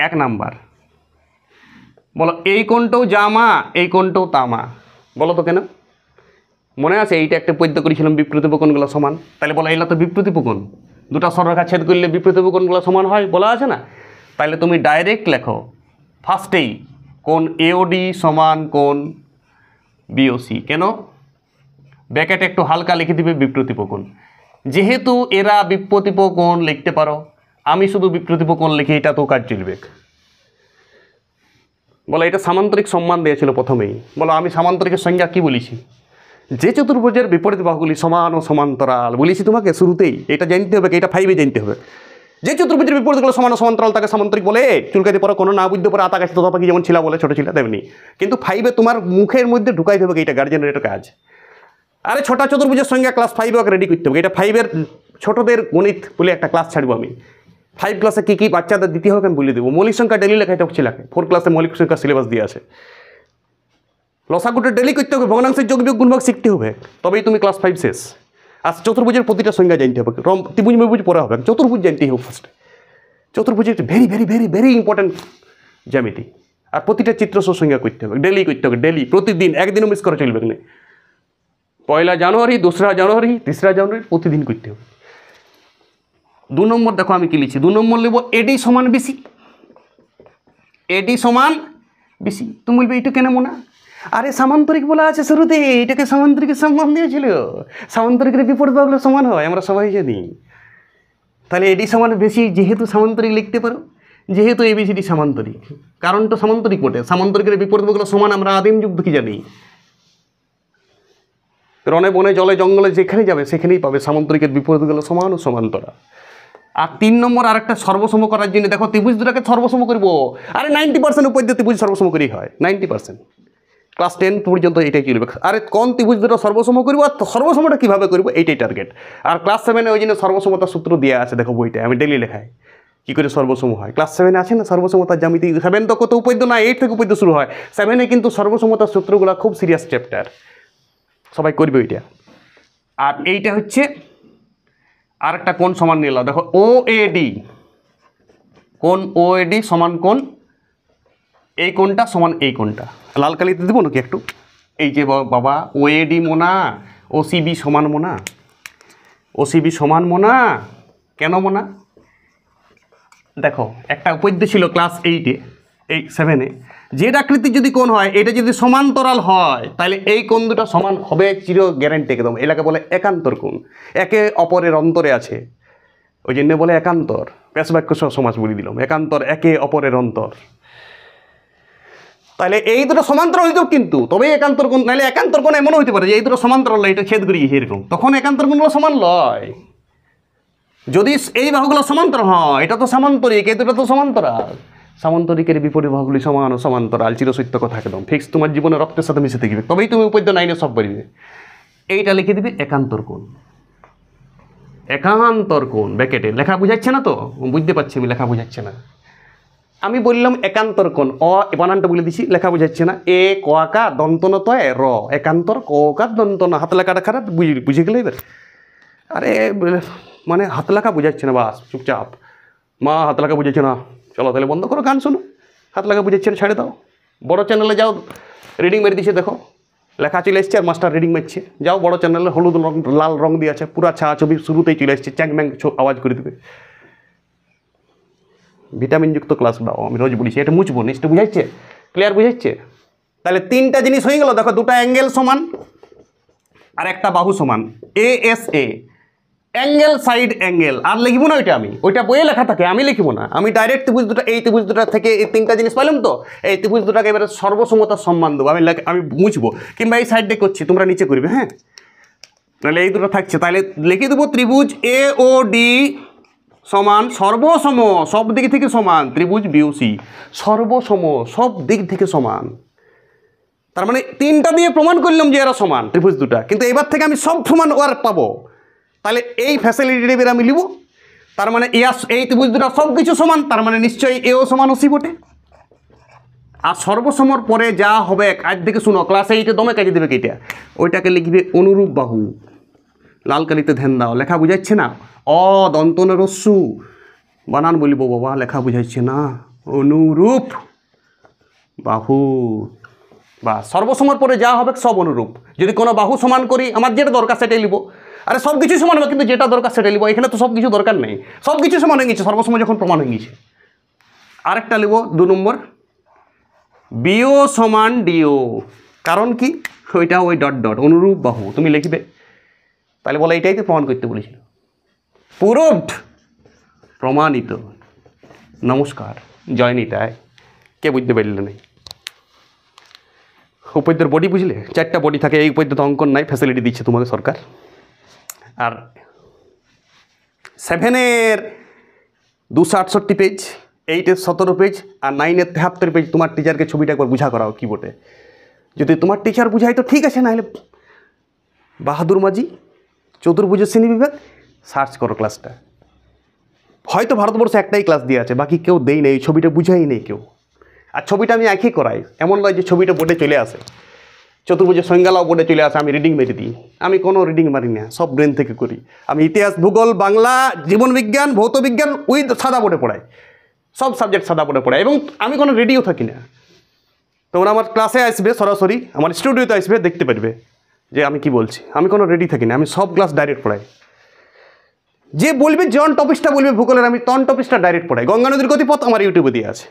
1 নাম্বার, বলো এই কোণটাও জামা, এই কোণটাও তামা। বলো তো কেন? মনে আছে এইটা একটা পদ্য করেছিলাম, বিপ্রতিপ কোণগুলো সমান। তাহলে বলো এগুলো তো বিপ্রতিপ কোণ, দুটা সরলরেখা ছেদ করলে বিপ্রতিপ কোণগুলো সমান হয়, বলা আছে না? তাহলে তুমি ডাইরেক্ট লেখো ফার্স্টেই, কোণ AOD সমান কোণ BOC। কেন? ব্র্যাকেটে একটু হালকা লিখে দিবে বিপ্রতিপ কোণ। যেহেতু এরা বিপ্রতিপ কোণ লিখতে পারো, আমি শুধু বিপ্রতিপ কোণ লিখে এটা তো কাজ চলবে। বলো এটা সামান্তরিক সম্মান দিয়েছিল প্রথমেই। বলো আমি সামান্তরিকের সংজ্ঞা কি বলেছি? যে চতুর্ভুজের বিপরীত বাহুগুলি সমান ও সমান্তরাল বলেছি তোমাকে শুরুতেই। এটা জানতে হবে, এটা 5-এ জানতে হবে। যে চতুর্ভুজের বিপরীতগুলো সমান ও সমান্তরাল তাকে সামান্তরিক বলে। চুলকাতে পারো কোনো না বুঝতে পারো, আতা গাছে তোতা পাখি যেমন ছিলা বলে, ছোটো ছিলা তেমনি। কিন্তু 5-এ তোমার মুখের মধ্যে ঢুকাইতে হবে, এটা গার্জেনের এটা কাজ। আরে ছোটা চতুর্ভুজের সংজ্ঞা ক্লাস 5-এ ওকে রেডি করতে হবে। এটা 5-এর ছোটদের গণিত বলে একটা ক্লাস ছাড়বো আমি। 5 ক্লাসে কী কী বাচ্চাদের দিতে হবে আমি বলে দেবো। মৌলিক সংখ্যা ডেলি লেখা, এটা হচ্ছে লেখে 4 ক্লাসে মৌলিক সংখ্যা সিলেবাস দিয়ে আছে। লসাগুটা ডেলি করতে হবে, ভগ্নাংশের যোগ বিয়োগ গুণভাগ শিখতে হবে, তবেই তুমি ক্লাস 5 শেষ। আর চতুর্ভুজের প্রতিটা সংজ্ঞা জানতে হবে, ত্রিভুজ মেভুজ পড়া হবে, চতুর্ভুজ জানতেই হবে ফার্স্টে। চতুর্ভুজ একটা very very very very important জ্যামিতি। আর প্রতিটা চিত্র সংজ্ঞা করতে হবে, ডেলি করতে হবে, ডেলি, প্রতিদিন, একদিনও মিস করা চলবে না। 1 জানুয়ারি, 2 জানুয়ারি, 3 জানুয়ারি, প্রতিদিন করতে হবে। 2 নম্বর দেখো আমি কি লিখছি, 2 নম্বর লিখব AD সমান BC। AD সমান BC। তুমি বলবে এইটা কেন মনে? আরে সামান্তরিক বলা আছে শুরুতে, এটাকে সামান্তরিকের সম্মান দিয়েছিল। সামান্তরিকের বিপরীত বাহুগুলো সমান হয়, আমরা সবাই জানি। তাহলে AD সমান BC, যেহেতু সামান্তরিক লিখতে পারো, যেহেতু ABCD সামান্তরিক, কারণ তো সামান্তরিক বটে। সামান্তরিকের বিপরীত বাহুগুলো সমান আমরা আদিম যুগ কি জানি। রনে বনে জলে জঙ্গলে যেখানেই যাবে সেখানেই পাবে সামান্তরিকের বিপরীতগুলো সমান ও সমান্তরাল। আর 3 নম্বর আরেকটা সর্বসম করার জন্য দেখো, ত্রিভুজ দুটাকে সর্বসম করব। আরে 90% উপাদ্য ত্রিভুজ সর্বসম করেই হয়, 90%। ক্লাস 10 পর্যন্ত এটাই চলবে। আরে কোন ত্রিভুজ দুটো সর্বসম করবো, আর সর্বসমটা কীভাবে করবো এইটাই টার্গেট। আর ক্লাস 7-এ ওই জন্য সর্বসমতার সূত্র দেওয়া আছে, দেখো বইটা আমি ডেলি লেখাই কী করে সর্বসম হয়। ক্লাস 7-এ আছে না সর্বসমতার জ্যামিতি। 7 তো কত উপাদ্য না, 8 থেকে উপাদ্য শুরু হয়। 7-এ কিন্তু সর্বসমতার সূত্রগুলো খুব সিরিয়াস চ্যাপ্টার, সবাই করবে ওইটা। আর এইটা হচ্ছে আর একটা কোণ সমান নিল, দেখো OAD, কোণ OAD সমান কোণ, এই কোণটা সমান এই কোণটা। লাল কালিতে দেবো নাকি একটু? এই যে বাবা, OAD মোনা, OCB সমান মোনা, OCB সমান মোনা। কেন মোনা? দেখো একটা উপাদ্য ছিল ক্লাস 8-এ, 7-এ, জেড আকৃতির যদি কোণ হয়, এটা যদি সমান্তরাল হয়, তাহলে এই কোণ দুটো সমান হবে চির গ্যারান্টি একদম। এলাকা বলে একান্তর কোণ, একে অপরের অন্তরে আছে, ওই জন্য বলে একান্তর। পেশ বাক্য সমাস বলে দিলাম, একান্তর, একে অপরের অন্তর। তাহলে এই দুটো সমান্তরাল হইতেও কিন্তু তবে একান্তর কোণ, নাহলে একান্তর কোণ এমনও হইতে পারে যে এই দুটো সমান্তরাল এটা ছেদ করিয়েছে এরকম, তখন একান্তর কোণগুলো সমান লয়। যদি এই বাহুগুলো সমান্তরাল হয়, এটা তো সামান্তরিক, এই দুটো তো সমান্তরাল। সামান্তরিকের বিপরীত বাহুগুলি সমান ও সমান্তরাল, চিরসত্য কথা একদম ফিক্স, তোমার জীবনে রক্তের সাথে মিশে থাকবে, তবেই তুমি উপদ্য 9 সব পারবে। এইটা লিখে দিবে একান্তর কোণ। একান্তর কোণ ব্র্যাকেটে লেখা বুঝাচ্ছে না তো? বুঝতে পারছি আমি, লেখা বুঝাচ্ছে না। আমি বললাম একান্তর কোণ, বানানটা বলে দিছি, লেখা বুঝাচ্ছে না। এ কা দন্তন তয় র, একান্তর কা দন্তন, হাত লেখাটা খারাপ, বুঝে গেলে এবার। আরে মানে হাত লেখা বুঝাচ্ছে না, বাস চুপচাপ। মা হাত লেখা বুঝাচ্ছে না, চলো তাহলে বন্ধ করো গান শোনো। হাত লেখা বুঝাচ্ছে না, ছেড়ে দাও। বড় চ্যানেলে যাও, রিডিং মেরে দিচ্ছে, দেখো লেখা চলে এসছে আর মাস্টার রিডিং মারছে। যাও বড় চ্যানেলে, হলুদ রং লাল রং দিয়ে আছে, পুরা ছবি শুরুতেই চলে এসছে, চ্যাং ম্যাং আওয়াজ করে দেবে। ভিটামিনযুক্ত ক্লাস দাও, আমি রোজ বলেছি, এটা মুছবো, নিচটা বুঝাচ্ছে, ক্লিয়ার বুঝাচ্ছে? তাহলে তিনটা জিনিস হয়ে গেল, দেখো দুটো অ্যাঙ্গেল সমান আর একটা বাহু সমান, ASA, অ্যাঙ্গেল সাইড অ্যাঙ্গেল। আর লিখবো না ওইটা, আমি ওইটা বইয়ে লেখা থাকে, আমি লিখবো না। আমি ডাইরেক্ট ত্রিভুজ দুটো, এই ত্রিভুজ দুটা থেকে এই তিনটা জিনিস পাইলাম তো, এই ত্রিভুজ দুটাকে এবারে সর্বসমতার সম্মান দেবো, আমি মুছবো, কিংবা এই সাইডে করছি, তোমরা নিচে করবে। হ্যাঁ, তাহলে এই দুটো থাকছে, তাহলে লিখে দেবো ত্রিভুজ AOD সমান সর্বসম, সব দিক থেকে সমান, ত্রিভুজ BOC সর্বসম, সব দিক থেকে সমান। তার মানে তিনটা দিয়ে প্রমাণ করলাম যে এরা সমান ত্রিভুজ দুটা, কিন্তু এবার থেকে আমি সব সমান ওয়ার পাবো। তাহলে এই ফ্যাসিলিটি এবার আমি লিখব, তার মানে এই ত্রিভুজ দুটা সব কিছু সমান, তার মানে নিশ্চয়ই এও সমান OC বটে। আর সর্বসমর পরে যা হবে, আজ থেকে শুনো, ক্লাস 8-এ দমে কাজে দেবে কেটা, ওইটাকে লিখবে অনুরূপ বাহু। লাল কালিতে ধ্যান দাও, লেখা বুঝাচ্ছে না? দন্তন রস্যু বানান বলিব বাবা, লেখা বুঝাচ্ছে না। অনুরূপ বাহু, বা সর্বসমর পরে যা হবে সব অনুরূপ। যদি কোনো বাহু সমান করি, আমার যেটা দরকার সেটাই লিখব। আরে সব কিছু সমান হবে, কিন্তু যেটা দরকার সেটাই লিখব। এখানে তো সব কিছু দরকার নেই, সব কিছু সমান হয়ে গেছে সর্বসময় যখন প্রমাণ হয়ে গেছে। আরেকটা লিখব 2 নম্বর, BO সমান DO। কারণ কি? ওইটা ওই ডট ডট অনুরূপ বাহু তুমি লিখবে। তাহলে বলে এইটাই তো প্রমাণ করতে বলেছিল, প্রুভড, প্রমাণিত। নমস্কার, জয় নিতাই। কে বুঝতে পারলে নাই? উপদ্যের বডি বুঝলে, 4টা বডি থাকে, এই উপদ্য তো অঙ্কন নাই, ফ্যাসিলিটি দিচ্ছে তোমাকে সরকার। আর 7-এর 268 পেজ, 8-এর 17 পেজ, আর 9-এর 73 পেজ। তোমার টিচারকে ছবিটা একবার বুঝা করাও কি বটে। যদি তোমার টিচার বুঝাই তো ঠিক আছে, না হলে বাহাদুর মাঝি চতুর্ভুজ শ্রেণী বিভাগ সার্চ করো ক্লাসটা। হয়তো ভারতবর্ষে একটাই ক্লাস দিয়ে আছে, বাকি কেউ দেই নেই, ছবিটা বুঝাই নেই কেউ। আর ছবিটা আমি একই করাই, এমন নয় যে ছবিটা বোর্ডে চলে আসে, চতুর্ভুজের সংজ্ঞালাও বোর্ডে চলে আসে, আমি রিডিং মেরে দিই। আমি কোনো রিডিং মারি না, সব ব্রেন থেকে করি। আমি ইতিহাস, ভূগোল, বাংলা, জীবনবিজ্ঞান, ভৌতবিজ্ঞান উইথ সাদা বোর্ডে পড়াই, সব সাবজেক্ট সাদা বোর্ডে পড়াই, এবং আমি কোনো রেডিও থাকি না। তোমরা আমার ক্লাসে আসবে, সরাসরি আমার স্টুডিওতে আসবে, দেখতে পারবে যে আমি কি বলছি। আমি কোনো রেডি থাকি না, আমি সব ক্লাস ডাইরেক্ট পড়াই। যে বলবে জন টপিকসটা বলবে ভূগোলের, আমি তন টপিকসটা ডাইরেক্ট পড়াই। গঙ্গা নদীর গতিপথ আমার ইউটিউবে দিয়ে আছে,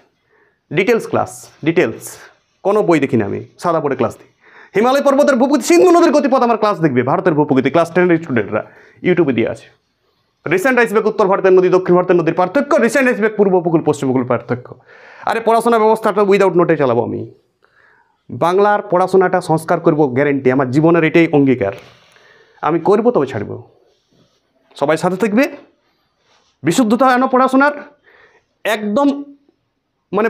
ডিটেলস ক্লাস, ডিটেলস। কোনো বই দেখি না, আমি সাদা বোর্ডে ক্লাস দিই। হিমালয় পর্বতের ভূপ্রকৃতি, সিন্ধু নদীর গতিপথ আমার ক্লাস দেখবে, ভারতের ভূপ্রকৃতি ক্লাস 10-এর স্টুডেন্টরা ইউটিউবে দিয়ে আছে। রিসেন্ট আইসবেক উত্তর ভারতের নদী, দক্ষিণ ভারতের নদীর পার্থক্য, রিসেন্ট আইসবেক পূর্ব উপকূল, পশ্চিম উপকূল পার্থক্য। আরে পড়াশোনা ব্যবস্থাটা উইদাউট নোটে চালাবো আমি। বাংলার পড়াশোনাটা সংস্কার করব, গ্যারেন্টি, আমার জীবনের এটাই অঙ্গীকার। আমি করব, তবে ছাড়ব। সবাই সাথে থাকবে, বিশুদ্ধতা আনো পড়াশোনার, একদম মানে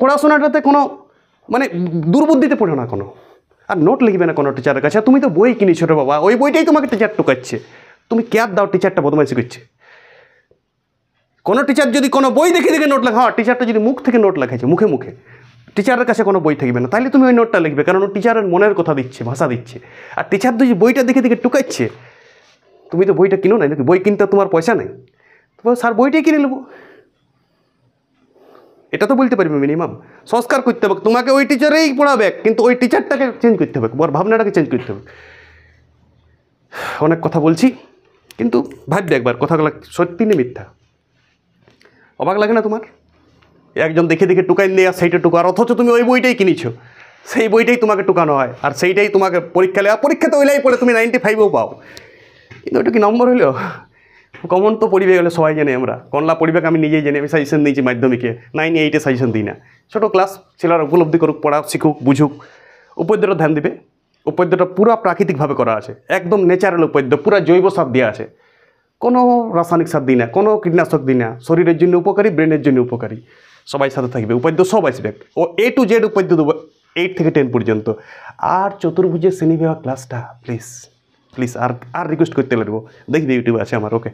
পড়াশোনাটাতে কোনো মানে দুর্বুদ্ধিতে পড়ো না কোনো। আর নোট লিখবে না কোনো টিচারের কাছে। তুমি তো বই কিনেছো রে বাবা, ওই বইটাই তোমাকে টিচার টোকাচ্ছে। তুমি কেয়ার দাও, টিচারটা বদমাইশি করছে। কোনো টিচার যদি কোনো বই দেখে দেখে নোট লেখা, টিচারটা যদি মুখ থেকে নোট লেখাচ্ছে, মুখে মুখে, টিচারের কাছে কোনো বই থাকবে না, তাহলে তুমি ওই নোটটা লিখবে, কারণ ও টিচারের মনের কথা দিচ্ছে, ভাষা দিচ্ছে। আর টিচার যদি বইটা দেখে দেখে টুকাচ্ছে, তুমি তো বইটা কিনো না, নাকি বই কিনতে তোমার পয়সা নেই, তোমার স্যার বইটাই কিনে নেবো, এটা তো বলতে পারবে। মিনিমাম সংস্কার করতে হবে, তোমাকে ওই টিচারেই পড়াবে, কিন্তু ওই টিচারটাকে চেঞ্জ করতে হবে, ওর ভাবনাটাকে চেঞ্জ করতে হবে। অনেক কথা বলছি, কিন্তু ভাববে একবার কথাগুলো সত্যি না মিথ্যা। অবাক লাগে না তোমার? একজন দেখে দেখে টুকাই নেই, আর সেইটা টুকার, অথচ তুমি ওই বইটাই কিনেছো, সেই বইটাই তোমাকে টুকানো হয়, আর সেইটাই তোমাকে পরীক্ষা লেওয়া, পরীক্ষাতে ওইলাই পড়ে তুমি 95ও পাও। কিন্তু ওটা কি নম্বর হইলো? কমন তো পরিবেশ গেলে সবাই জানে, আমরা কনলা পরিবেশ আমি নিজেই জানি, আমি সাজেশন দিয়েছি মাধ্যমিকে, 9-8-এ সাজেশন দিই না, ছোটো ক্লাস, ছেলেরা উপলব্ধি করুক, পড়া শিখুক, বুঝুক, উপদ্যটা ধ্যান দিবে। উপদ্যটা পুরো প্রাকৃতিকভাবে করা আছে, একদম ন্যাচারাল উপদ্য, পুরো জৈব সার দেওয়া আছে, কোনো রাসায়নিক সার দিই না, কোনো কীটনাশক দিই না, শরীরের জন্য উপকারী, ব্রেনের জন্য উপকারী, সবাই সাথে থাকবে, উপাদ্য সব আসবে, ও A to Z উপাদ্য দেবো 8 থেকে 10 পর্যন্ত। আর চতুর্ভুজের শ্রেণী বিভাগ ক্লাসটা প্লিজ প্লিজ আর রিকোয়েস্ট করতে লাগবো, দেখবি ইউটিউবে আছে আমার, ওকে।